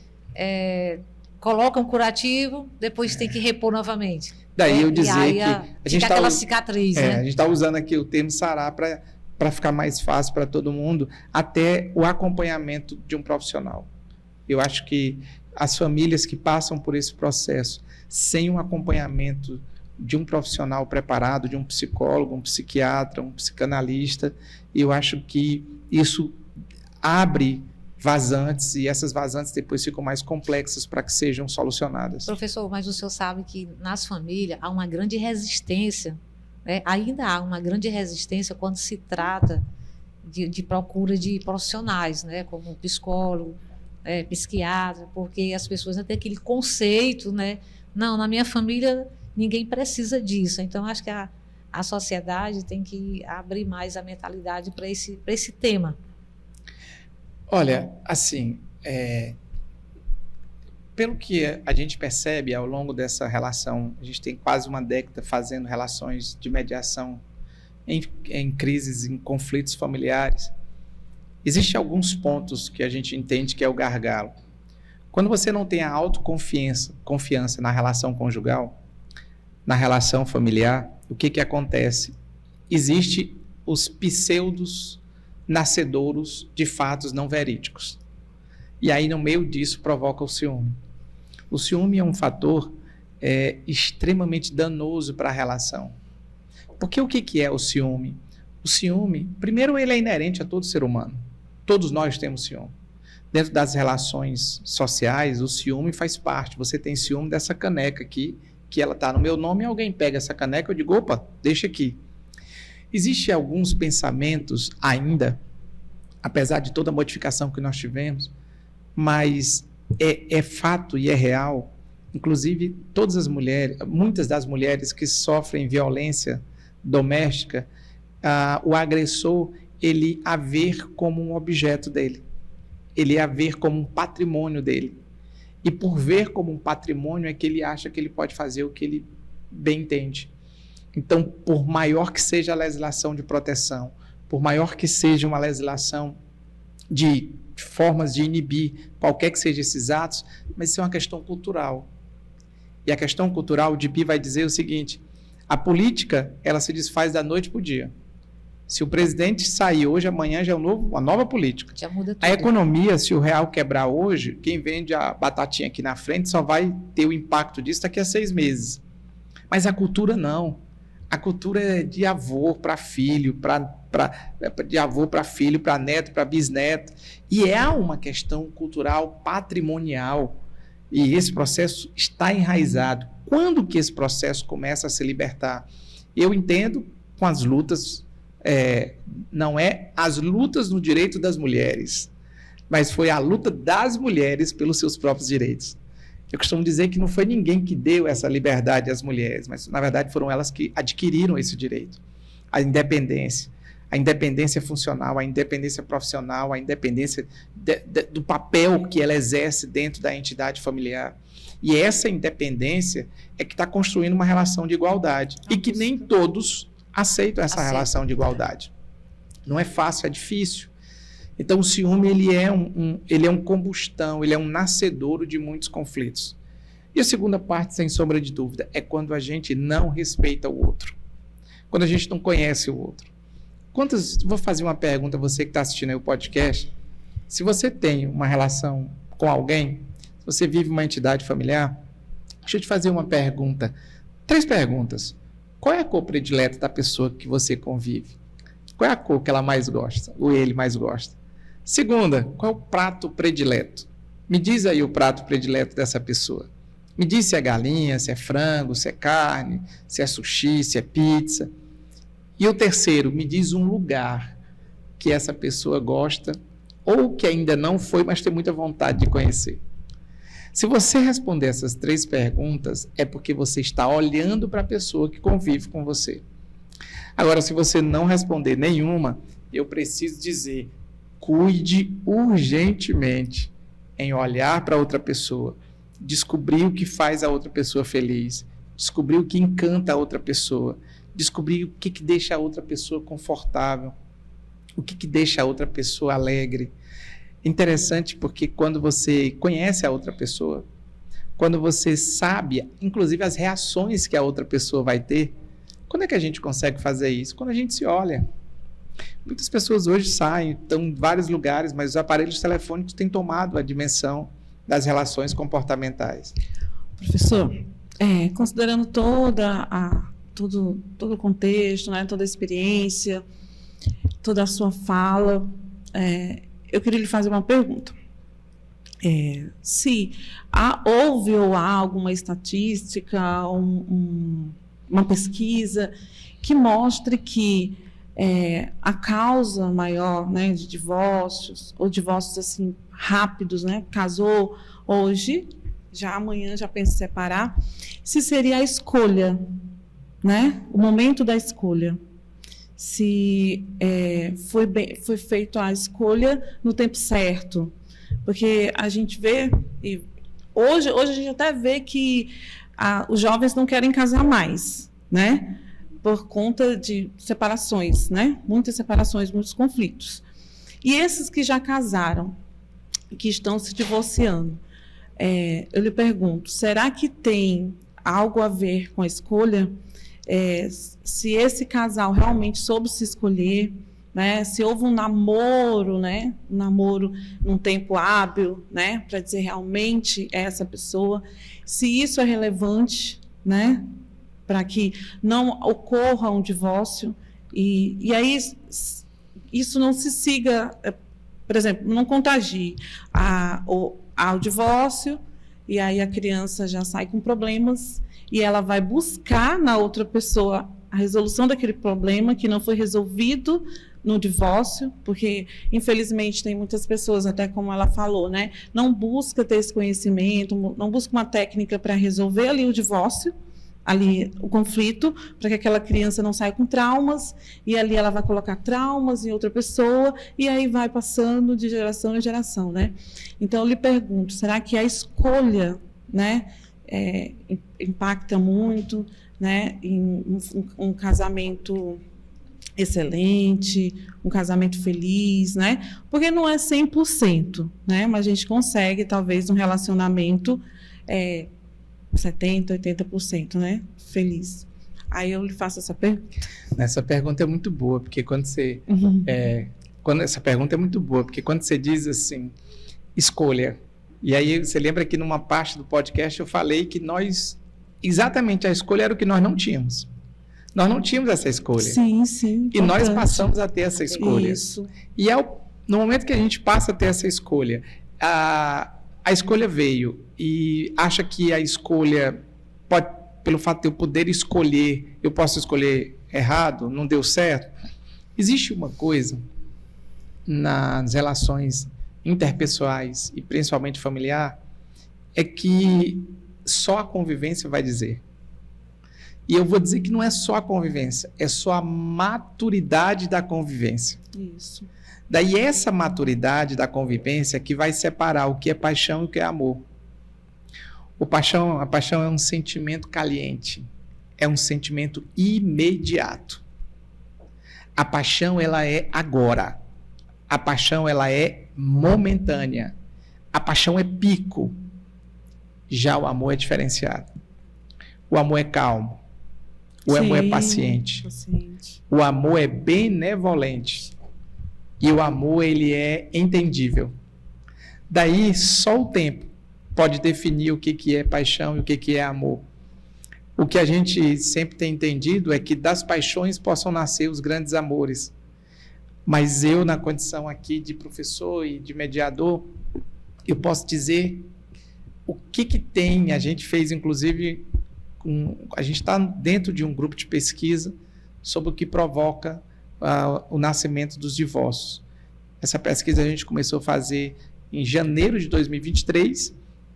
coloca um curativo, depois tem que repor novamente. Daí eu dizer e aí, que... A gente fica aquela cicatriz, né? A gente está usando aqui o termo sarar para ficar mais fácil para todo mundo, até o acompanhamento de um profissional. Eu acho que as famílias que passam por esse processo, sem um acompanhamento de um profissional preparado, de um psicólogo, um psiquiatra, um psicanalista, eu acho que isso abre vazantes e essas vazantes depois ficam mais complexas para que sejam solucionadas. Professor, mas o senhor sabe que nas famílias há uma grande resistência, né? Ainda há uma grande resistência quando se trata de procura de profissionais, né? Como psicólogo, psiquiatra, porque as pessoas não têm aquele conceito, né? Não, na minha família ninguém precisa disso. Então, acho que a sociedade tem que abrir mais a mentalidade para esse tema. Olha, assim, pelo que a gente percebe ao longo dessa relação, a gente tem quase uma década fazendo relações de mediação em crises, em conflitos familiares. Existem alguns pontos que a gente entende que é o gargalo. Quando você não tem a autoconfiança na relação conjugal, na relação familiar, o que acontece? Existem os pseudos nascedouros de fatos não verídicos. E aí, no meio disso, provoca o ciúme. O ciúme é um fator extremamente danoso para a relação. Porque o que é o ciúme? O ciúme, primeiro, ele é inerente a todo ser humano. Todos nós temos ciúme. Dentro das relações sociais, o ciúme faz parte. Você tem ciúme dessa caneca aqui, que ela está no meu nome, e alguém pega essa caneca, eu digo, opa, deixa aqui. Existem alguns pensamentos ainda, apesar de toda a modificação que nós tivemos, mas é fato e é real, inclusive todas as mulheres, muitas das mulheres que sofrem violência doméstica, o agressor, ele a ver como um objeto dele, ele a ver como um patrimônio dele. E por ver como um patrimônio é que ele acha que ele pode fazer o que ele bem entende. Então, por maior que seja a legislação de proteção, por maior que seja uma legislação de formas de inibir qualquer que seja esses atos, mas isso é uma questão cultural. E a questão cultural, o DIPI vai dizer o seguinte: a política, ela se desfaz da noite para o dia. Se o presidente sair hoje, amanhã já é uma nova política. Já muda tudo. A economia, se o real quebrar hoje, quem vende a batatinha aqui na frente só vai ter o impacto disso daqui a 6 meses. Mas a cultura não. A cultura é de avô para filho, de avô para filho, para neto, para bisneto. E é uma questão cultural patrimonial. E esse processo está enraizado. Quando que esse processo começa a se libertar? Eu entendo com as lutas, não é as lutas no direito das mulheres, mas foi a luta das mulheres pelos seus próprios direitos. Eu costumo dizer que não foi ninguém que deu essa liberdade às mulheres, mas, na verdade, foram elas que adquiriram esse direito. A independência funcional, a independência profissional, a independência do papel que ela exerce dentro da entidade familiar. E essa independência é que está construindo uma relação de igualdade. E que nem todos aceitam essa relação de igualdade. Não é fácil, é difícil. Então, o ciúme ele é um combustão, ele é um nascedouro de muitos conflitos. E a segunda parte, sem sombra de dúvida, é quando a gente não respeita o outro. Quando a gente não conhece o outro. Vou fazer uma pergunta a você que está assistindo aí o podcast. Se você tem uma relação com alguém, se você vive uma entidade familiar, deixa eu te fazer uma pergunta. 3 perguntas. Qual é a cor predileta da pessoa que você convive? Qual é a cor que ela mais gosta, ou ele mais gosta? Segunda, qual é o prato predileto? Me diz aí o prato predileto dessa pessoa. Me diz se é galinha, se é frango, se é carne, se é sushi, se é pizza. E o terceiro, me diz um lugar que essa pessoa gosta ou que ainda não foi, mas tem muita vontade de conhecer. Se você responder essas 3 perguntas, é porque você está olhando para a pessoa que convive com você. Agora, se você não responder nenhuma, eu preciso dizer, cuide urgentemente em olhar para outra pessoa, descobrir o que faz a outra pessoa feliz, descobrir o que encanta a outra pessoa, descobrir o que deixa a outra pessoa confortável, o que deixa a outra pessoa alegre. Interessante porque quando você conhece a outra pessoa, quando você sabe, inclusive, as reações que a outra pessoa vai ter, quando é que a gente consegue fazer isso? Quando a gente se olha. Muitas pessoas hoje saem, estão em vários lugares, mas os aparelhos telefônicos têm tomado a dimensão das relações comportamentais. Professor, considerando todo o contexto, né, toda a experiência, toda a sua fala, eu queria lhe fazer uma pergunta. Se houve ou há alguma estatística, uma pesquisa que mostre que a causa maior, né, de divórcios, ou divórcios assim rápidos, né, casou hoje, já amanhã já pensa em separar, se seria a escolha, né, o momento da escolha. Se foi feita a escolha no tempo certo. Porque a gente vê, e hoje a gente até vê que os jovens não querem casar mais, né? Por conta de separações, né? Muitas separações, muitos conflitos. E esses que já casaram, que estão se divorciando, eu lhe pergunto, será que tem algo a ver com a escolha? Se esse casal realmente soube se escolher, né? Se houve um namoro, né? Um namoro num tempo hábil, né? Para dizer realmente essa pessoa, se isso é relevante, né? Para que não ocorra um divórcio e aí isso não se siga, por exemplo, não contagie ao divórcio e aí a criança já sai com problemas e ela vai buscar na outra pessoa a resolução daquele problema que não foi resolvido no divórcio, porque, infelizmente, tem muitas pessoas, até como ela falou, né, não busca ter esse conhecimento, não busca uma técnica para resolver ali o divórcio, ali o conflito, para que aquela criança não saia com traumas, e ali ela vai colocar traumas em outra pessoa, e aí vai passando de geração em geração, né? Então, eu lhe pergunto, será que a escolha, né, impacta muito, né, em um casamento excelente, um casamento feliz, né? Porque não é 100%, né? Mas a gente consegue, talvez, um relacionamento 70%, 80%, né? Feliz. Aí eu lhe faço essa pergunta. Essa pergunta é muito boa, porque quando você... essa pergunta é muito boa, porque quando você diz assim, escolha, e aí você lembra que numa parte do podcast eu falei que exatamente a escolha era o que nós não tínhamos. Nós não tínhamos essa escolha. Sim, sim. E nós passamos a ter essa escolha. Isso. E no momento que a gente passa a ter essa escolha, a escolha veio e acha que a escolha pode, pelo fato de eu poder escolher, eu posso escolher errado, não deu certo. Existe uma coisa nas relações interpessoais e principalmente familiar, é que só a convivência vai dizer. E eu vou dizer que não é só a convivência, é só a maturidade da convivência. Isso. Daí essa maturidade da convivência que vai separar o que é paixão e o que é amor. A paixão é um sentimento caliente, é um sentimento imediato. A paixão, ela é agora. A paixão, ela é momentânea. A paixão é pico. Já o amor é diferenciado. O amor é calmo. O amor é paciente. O amor é benevolente. E o amor, ele é entendível. Daí, só o tempo pode definir o que é paixão e o que é amor. O que a gente sempre tem entendido é que das paixões possam nascer os grandes amores. Mas eu, na condição aqui de professor e de mediador, eu posso dizer o que tem. A gente fez, inclusive, a gente está dentro de um grupo de pesquisa sobre o que provoca o nascimento dos divórcios. Essa pesquisa a gente começou a fazer em janeiro de 2023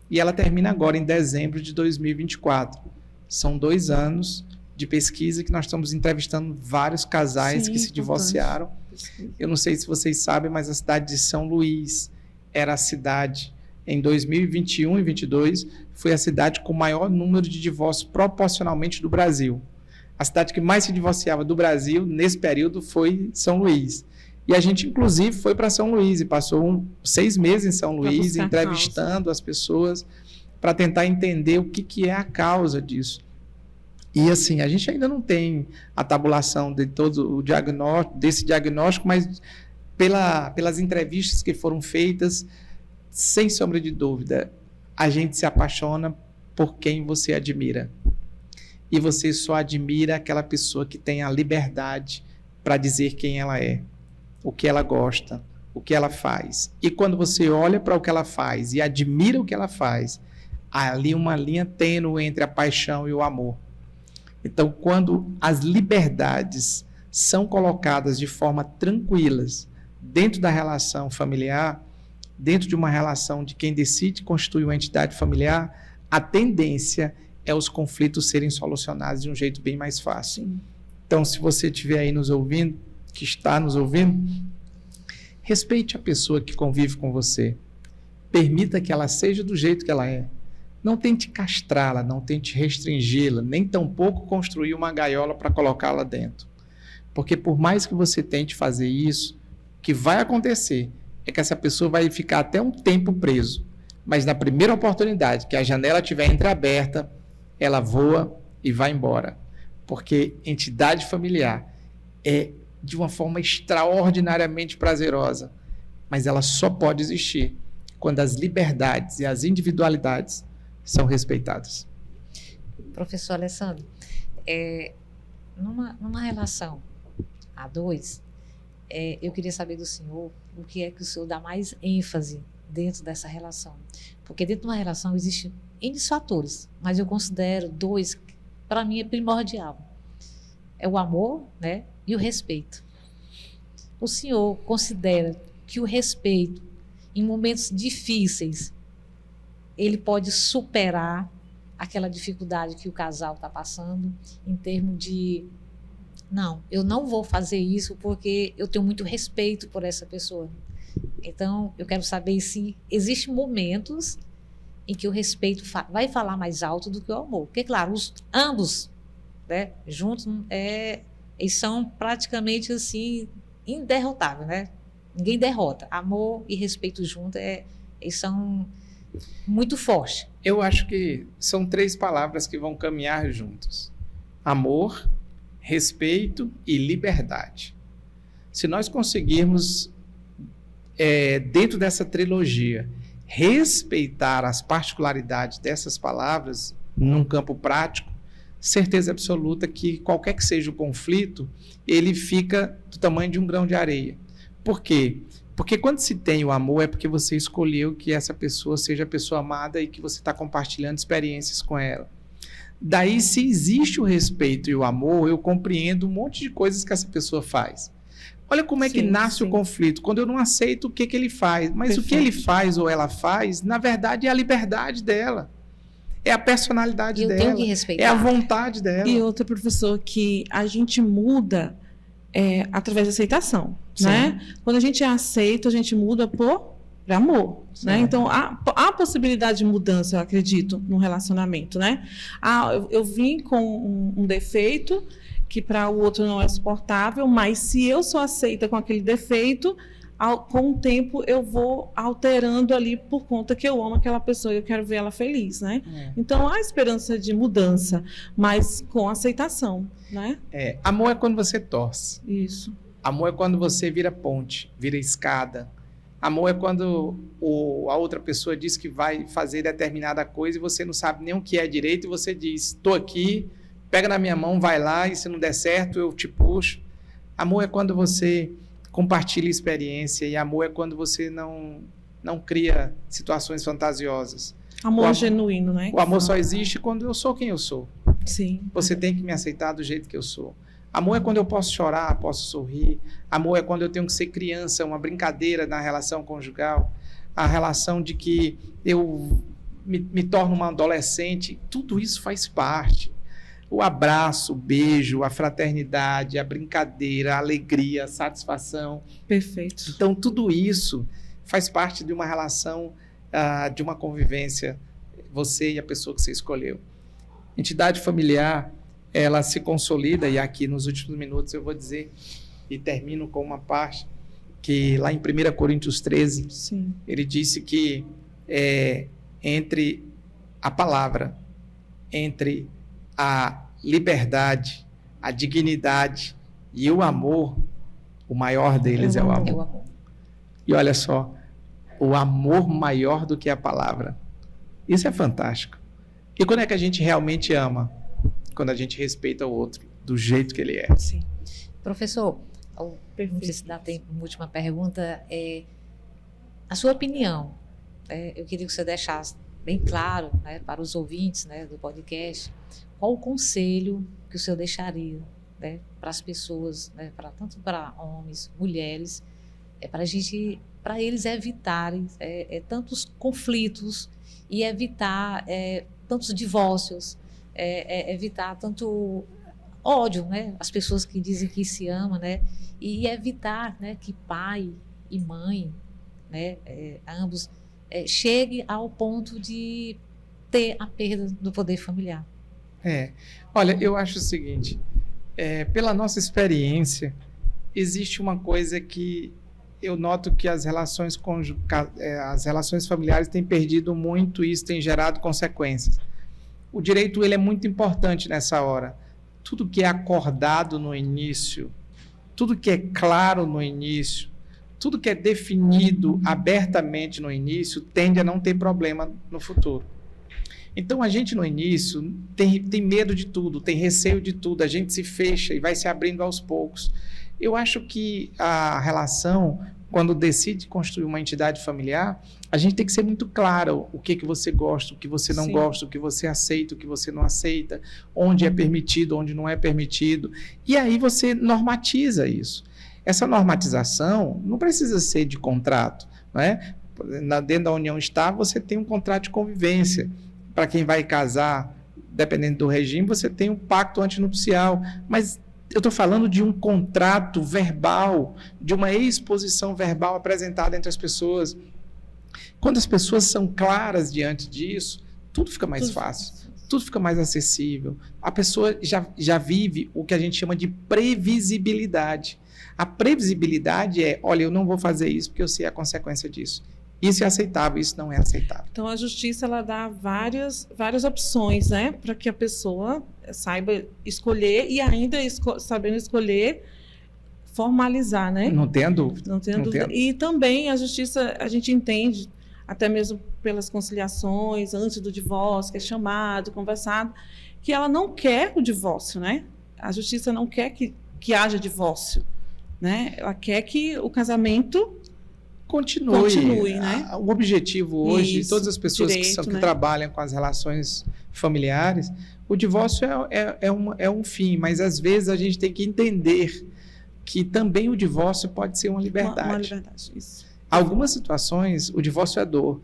e ela termina agora em dezembro de 2024. São 2 anos de pesquisa que nós estamos entrevistando vários casais Sim, que se divorciaram. Eu não sei se vocês sabem, mas a cidade de São Luís era a cidade, em 2021 e 2022, foi a cidade com o maior número de divórcios proporcionalmente do Brasil. A cidade que mais se divorciava do Brasil nesse período foi São Luís. E a gente, inclusive, foi para São Luís e passou 6 meses em São Luís, entrevistando as pessoas para tentar entender o que é a causa disso. E assim, a gente ainda não tem a tabulação de todo o diagnóstico, desse diagnóstico, mas pelas entrevistas que foram feitas, sem sombra de dúvida, a gente se apaixona por quem você admira. E você só admira aquela pessoa que tem a liberdade para dizer quem ela é, o que ela gosta, o que ela faz. E quando você olha para o que ela faz e admira o que ela faz, há ali uma linha tênue entre a paixão e o amor. Então, quando as liberdades são colocadas de forma tranquilas dentro da relação familiar, dentro de uma relação de quem decide constituir uma entidade familiar, a tendência é os conflitos serem solucionados de um jeito bem mais fácil. Sim. Então, se você estiver aí nos ouvindo, que está nos ouvindo, respeite a pessoa que convive com você. Permita que ela seja do jeito que ela é. Não tente castrá-la, não tente restringi-la, nem tampouco construir uma gaiola para colocá-la dentro. Porque por mais que você tente fazer isso, o que vai acontecer é que essa pessoa vai ficar até um tempo preso. Mas na primeira oportunidade que a janela estiver entreaberta, ela voa e vai embora. Porque entidade familiar é de uma forma extraordinariamente prazerosa, mas ela só pode existir quando as liberdades e as individualidades são respeitadas. Professor Alessandro, numa relação a dois, eu queria saber do senhor o que é que o senhor dá mais ênfase dentro dessa relação. Porque dentro de uma relação existem N fatores, mas eu considero 2 que para mim é primordial. É o amor, né, e o respeito. O senhor considera que o respeito, em momentos difíceis, ele pode superar aquela dificuldade que o casal está passando, em termos de, não, eu não vou fazer isso porque eu tenho muito respeito por essa pessoa. Então, eu quero saber se existem momentos em que o respeito vai falar mais alto do que o amor. Porque, claro, ambos, né, juntos, eles são praticamente assim, inderrotáveis, né? Ninguém derrota. Amor e respeito juntos, eles são muito fortes. Eu acho que são 3 palavras que vão caminhar juntos: amor, respeito e liberdade. Se nós conseguirmos, dentro dessa trilogia, respeitar as particularidades dessas palavras num campo prático, certeza absoluta que qualquer que seja o conflito, ele fica do tamanho de um grão de areia. Por quê? Porque quando se tem o amor é porque você escolheu que essa pessoa seja a pessoa amada e que você está compartilhando experiências com ela. Daí, se existe o respeito e o amor, eu compreendo um monte de coisas que essa pessoa faz. Olha como é que nasce o conflito, quando eu não aceito o que ele faz. Mas Perfeito. O que ele faz ou ela faz, na verdade, é a liberdade dela. É a personalidade dela. Tenho que respeitar. É a vontade dela. E outra, professor, que a gente muda através da aceitação. Né? Quando a gente é aceito, a gente muda por amor. Né? Então, há possibilidade de mudança, eu acredito, no relacionamento. Né? Eu vim com um defeito que para o outro não é suportável, mas se eu sou aceita com aquele defeito, com o tempo eu vou alterando ali por conta que eu amo aquela pessoa e eu quero ver ela feliz, né? Então há esperança de mudança, mas com aceitação, né? Amor é quando você torce. Isso. Amor é quando você vira ponte, vira escada. Amor é quando a outra pessoa diz que vai fazer determinada coisa e você não sabe nem o que é direito e você diz, estou aqui, pega na minha mão, vai lá e se não der certo eu te puxo. Amor é quando você compartilha experiência e amor é quando você não cria situações fantasiosas. Amor genuíno, né? O amor só existe quando eu sou quem eu sou. Sim. Você tem que me aceitar do jeito que eu sou. Amor é quando eu posso chorar, posso sorrir. Amor é quando eu tenho que ser criança, uma brincadeira na relação conjugal. A relação de que eu me torno uma adolescente, tudo isso faz parte. O abraço, o beijo, a fraternidade, a brincadeira, a alegria, a satisfação. Perfeito. Então, tudo isso faz parte de uma relação, de uma convivência, você e a pessoa que você escolheu. Entidade familiar, ela se consolida, e aqui nos últimos minutos eu vou dizer, e termino com uma parte, que lá em 1 Coríntios 13, Sim. ele disse que entre a palavra, entre a liberdade, a dignidade e o amor, o maior deles é o amor. É o amor. E olha só, o amor maior do que a palavra. Isso é fantástico. E quando é que a gente realmente ama? Quando a gente respeita o outro do jeito que ele é. Sim. Professor, não sei se dá tempo, uma última pergunta. A sua opinião, eu queria que você deixasse bem claro, né, para os ouvintes, né, do podcast, qual o conselho que o senhor deixaria, né, para as pessoas, né, tanto para homens, mulheres, para eles evitarem tantos conflitos e evitar tantos divórcios, evitar tanto ódio, né, as pessoas que dizem que se amam, né, e evitar, né, que pai e mãe, né, ambos chegue ao ponto de ter a perda do poder familiar. Olha, eu acho o seguinte, pela nossa experiência, existe uma coisa que eu noto que as relações familiares têm perdido muito e isso tem gerado consequências. O direito ele é muito importante nessa hora. Tudo que é acordado no início, tudo que é claro no início, tudo que é definido abertamente no início tende a não ter problema no futuro. Então, a gente no início tem medo de tudo, tem receio de tudo, a gente se fecha e vai se abrindo aos poucos. Eu acho que a relação, quando decide construir uma entidade familiar, a gente tem que ser muito claro o que você gosta, o que você não Sim. gosta, o que você aceita, o que você não aceita, onde é permitido, onde não é permitido. E aí você normatiza isso. Essa normatização não precisa ser de contrato, né? Dentro da união estável, você tem um contrato de convivência. Para quem vai casar, dependendo do regime, você tem um pacto antinupcial. Mas eu estou falando de um contrato verbal, de uma exposição verbal apresentada entre as pessoas. Quando as pessoas são claras diante disso, tudo fica mais fácil, tudo fica mais acessível. A pessoa já vive o que a gente chama de previsibilidade. A previsibilidade olha, eu não vou fazer isso porque eu sei a consequência disso. Isso é aceitável, isso não é aceitável. Então, a justiça ela dá várias opções, né, para que a pessoa saiba escolher e ainda sabendo escolher, formalizar, né? Não tenha dúvida. Não tenha dúvida. E também a justiça, a gente entende, até mesmo pelas conciliações, antes do divórcio, que é chamado, conversado, que ela não quer o divórcio, né? A justiça não quer que haja divórcio, né? Ela quer que o casamento continue, né? O objetivo hoje de Isso, todas as pessoas direito, que né? trabalham com as relações familiares, o divórcio é um fim, mas às vezes a gente tem que entender que também o divórcio pode ser uma liberdade. Uma liberdade, isso. Algumas situações, o divórcio é dor.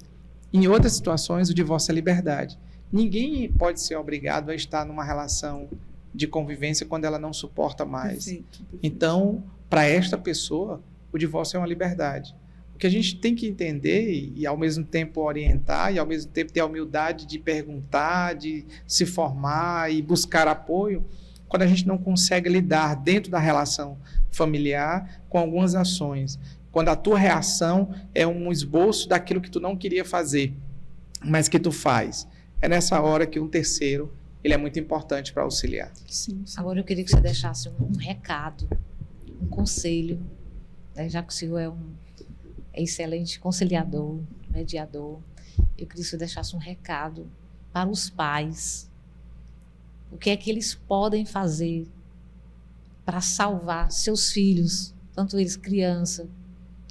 Em outras situações, o divórcio é liberdade. Ninguém pode ser obrigado a estar numa relação de convivência quando ela não suporta mais. Perfeito. Então, para esta pessoa, o divórcio é uma liberdade. O que a gente tem que entender e ao mesmo tempo orientar e ao mesmo tempo ter a humildade de perguntar, de se formar e buscar apoio, quando a gente não consegue lidar dentro da relação familiar com algumas ações. Quando a tua reação é um esboço daquilo que tu não queria fazer, mas que tu faz. É nessa hora que um terceiro ele é muito importante para auxiliar. Sim. Agora eu queria que você deixasse um recado, um conselho, né? Já que o senhor é um excelente conciliador, mediador, eu queria que você deixasse um recado para os pais. O que é que eles podem fazer para salvar seus filhos, tanto eles criança,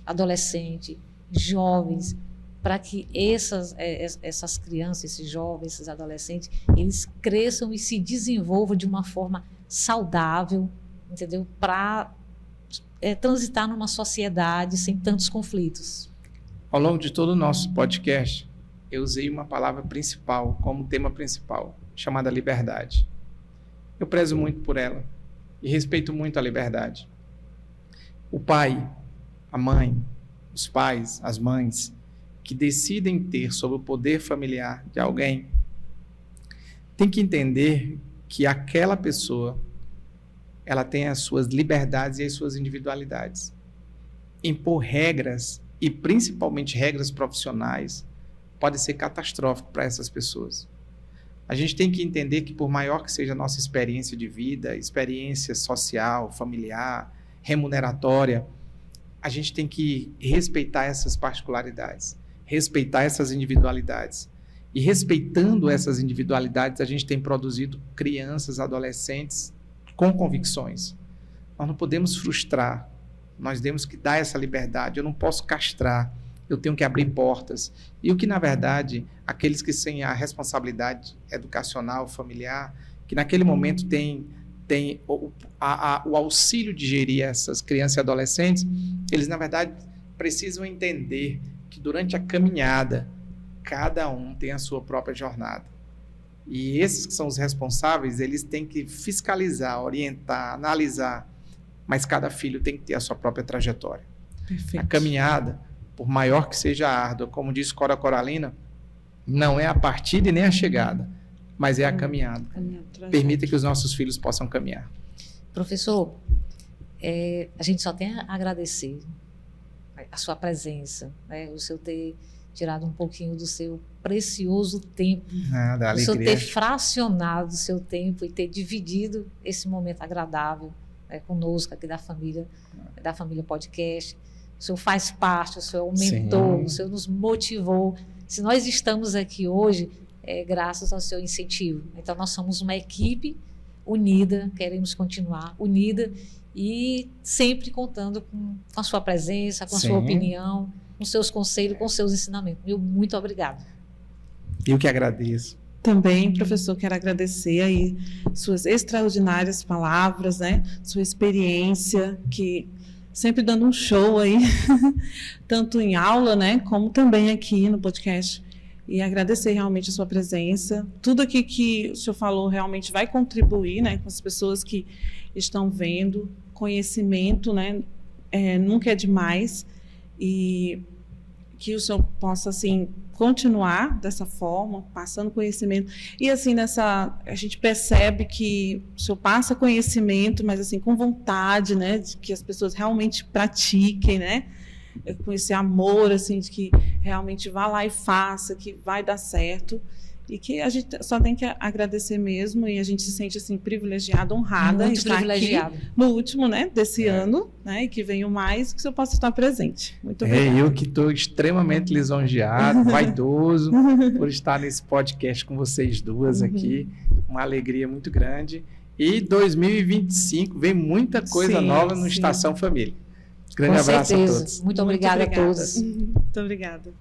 adolescente, jovens, para que essas crianças, esses jovens, esses adolescentes, eles cresçam e se desenvolvam de uma forma saudável, entendeu? Para transitar numa sociedade sem tantos conflitos. Ao longo de todo o nosso podcast, eu usei uma palavra principal, como tema principal, chamada liberdade. Eu prezo muito por ela e respeito muito a liberdade. O pai, a mãe, os pais, as mães, que decidem ter sobre o poder familiar de alguém, tem que entender que aquela pessoa, ela tem as suas liberdades e as suas individualidades. Impor regras, e principalmente regras profissionais, pode ser catastrófico para essas pessoas. A gente tem que entender que, por maior que seja a nossa experiência de vida, experiência social, familiar, remuneratória, a gente tem que respeitar essas particularidades, respeitar essas individualidades. E respeitando essas individualidades, a gente tem produzido crianças, adolescentes com convicções. Nós não podemos frustrar, nós temos que dar essa liberdade. Eu não posso castrar, eu tenho que abrir portas. E o que, na verdade, aqueles que têm a responsabilidade educacional, familiar, que naquele momento tem o auxílio de gerir essas crianças e adolescentes, eles, na verdade, precisam entender que durante a caminhada, cada um tem a sua própria jornada. E esses que são os responsáveis, eles têm que fiscalizar, orientar, analisar, mas cada filho tem que ter a sua própria trajetória. Perfeito. A caminhada, por maior que seja árdua, como diz Cora Coralina, não é a partida e nem a chegada, mas é a caminhada. Permita que os nossos filhos possam caminhar. Professor, a gente só tem a agradecer a sua presença, né? O senhor ter tirado um pouquinho do seu precioso tempo, o senhor ter fracionado o seu tempo e ter dividido esse momento agradável conosco aqui da família Podcast. O senhor faz parte, o senhor aumentou, o senhor nos motivou. Se nós estamos aqui hoje, é graças ao seu incentivo. Então, nós somos uma equipe unida, queremos continuar unida e sempre contando com a sua presença, com a sua opinião, com seus conselhos, com seus ensinamentos. Muito obrigada. Eu que agradeço. Também, professor, quero agradecer aí suas extraordinárias palavras, né? Sua experiência, que sempre dando um show aí, tanto em aula, né, como também aqui no podcast. E agradecer realmente a sua presença. Tudo aqui que o senhor falou realmente vai contribuir, né, com as pessoas que estão vendo. Conhecimento, né, nunca é demais. E que o senhor possa, assim, continuar dessa forma, passando conhecimento. E, assim, a gente percebe que o senhor passa conhecimento, mas, assim, com vontade, né, de que as pessoas realmente pratiquem, né, com esse amor, assim, de que realmente vá lá e faça, que vai dar certo. E que a gente só tem que agradecer mesmo, e a gente se sente, assim, privilegiada, honrada em estar aqui no último, né, desse ano, né, e que venha mais, que o senhor possa estar presente. Muito obrigada. Eu que estou extremamente lisonjeado, vaidoso, por estar nesse podcast com vocês duas aqui. Uma alegria muito grande. E 2025 vem muita coisa nova no Estação Família. Grande abraço a todos. Muito obrigada a todos. Muito obrigada.